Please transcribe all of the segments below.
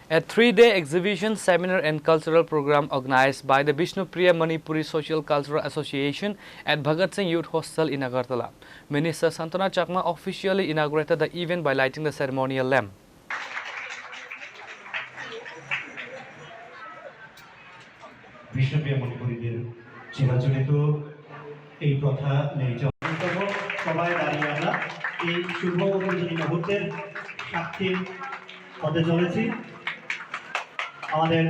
A three-day exhibition, seminar and cultural program organized by the Bishnupriya Manipuri Social Cultural Association at Bhagat Singh Youth Hostel in Agartala. Minister Santana Chakma officially inaugurated the event by lighting the ceremonial lamp. Bishnupriya মণিপুরীদের চিরাচরিত এই প্রথা নেই সবাই দাঁড়িয়ে আমরা এই শুভ উদ্বোধনী মুহূর্তের সাক্ষী হতে চলেছি আমাদের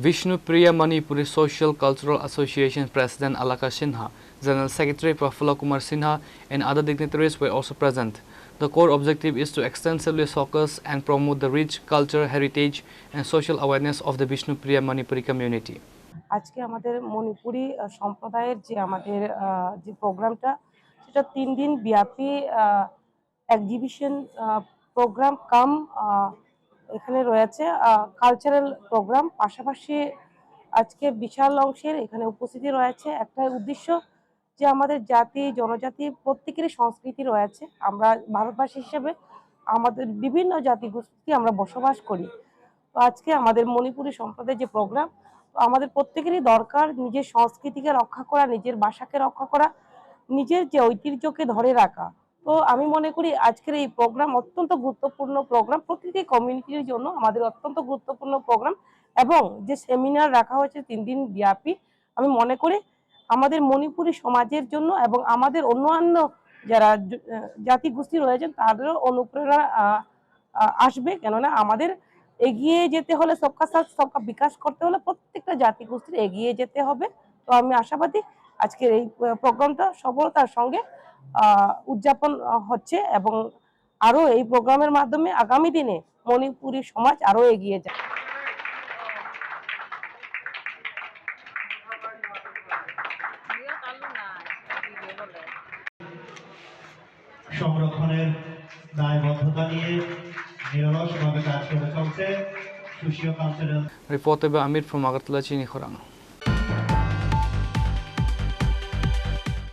Bishnupriya Manipuri Social Cultural Association President Alaka Sinha, General Secretary Prafulla Kumar Sinha and other dignitaries were also present. The core objective is to extensively focus and promote the rich culture, heritage and social awareness of the Bishnupriya Manipuri community. আজকে আমাদের মণিপুরি সম্প্রদায়ের যে আমাদের যে প্রোগ্রামটা সেটা 3 দিন ব্যাপী এক্সিবিশন প্রোগ্রাম কাম এখানে রয়েছে কালচারাল প্রোগ্রাম, পাশাপাশি আজকে বিশাল অংশের এখানে উপস্থিতি রয়েছে। একটা উদ্দেশ্য যে আমাদের জাতি জনজাতি প্রত্যেকেরই সংস্কৃতি রয়েছে। আমরা ভারতবাসী হিসেবে আমাদের বিভিন্ন জাতিগোষ্ঠী আমরা বসবাস করি। তো আজকে আমাদের মণিপুরি সম্প্রদায়ের যে প্রোগ্রাম, আমাদের প্রত্যেকেরই দরকার নিজের সংস্কৃতিকে রক্ষা করা, নিজের ভাষাকে রক্ষা করা, নিজের যে ঐতিহ্যকে ধরে রাখা। তো আমি মনে করি আজকের এই প্রোগ্রাম অত্যন্ত গুরুত্বপূর্ণ প্রোগ্রাম, প্রতিটি কমিউনিটির জন্য আমাদের অত্যন্ত গুরুত্বপূর্ণ প্রোগ্রাম। এবং যে সেমিনার রাখা হয়েছে 3 দিন ব্যাপী, আমি মনে করি আমাদের মণিপুরি সমাজের জন্য এবং আমাদের অন্যান্য যারা জাতিগোষ্ঠী রয়েছেন তাদেরও অনুপ্রেরণা আসবে। কেননা আমাদের এগিয়ে যেতে হলে সবকা সাথ সবকা বিকাশ করতে হলে প্রত্যেকটা জাতিগোষ্ঠীর এগিয়ে যেতে হবে। তো আমি আশাবাদী আজকের এই প্রোগ্রামটা সফলতার সঙ্গে উদযাপন হচ্ছে এবং আরো এই প্রোগ্রামের মাধ্যমে আগামী দিনে মণিপুরি সমাজ আরো এগিয়ে যায়। সংরক্ষণের দায়বদ্ধতা নিয়ে নিরলসভাবে কাজ করে চলছে সুশীয় cultural. Reported by Amir from Agartala, Chini Khorang.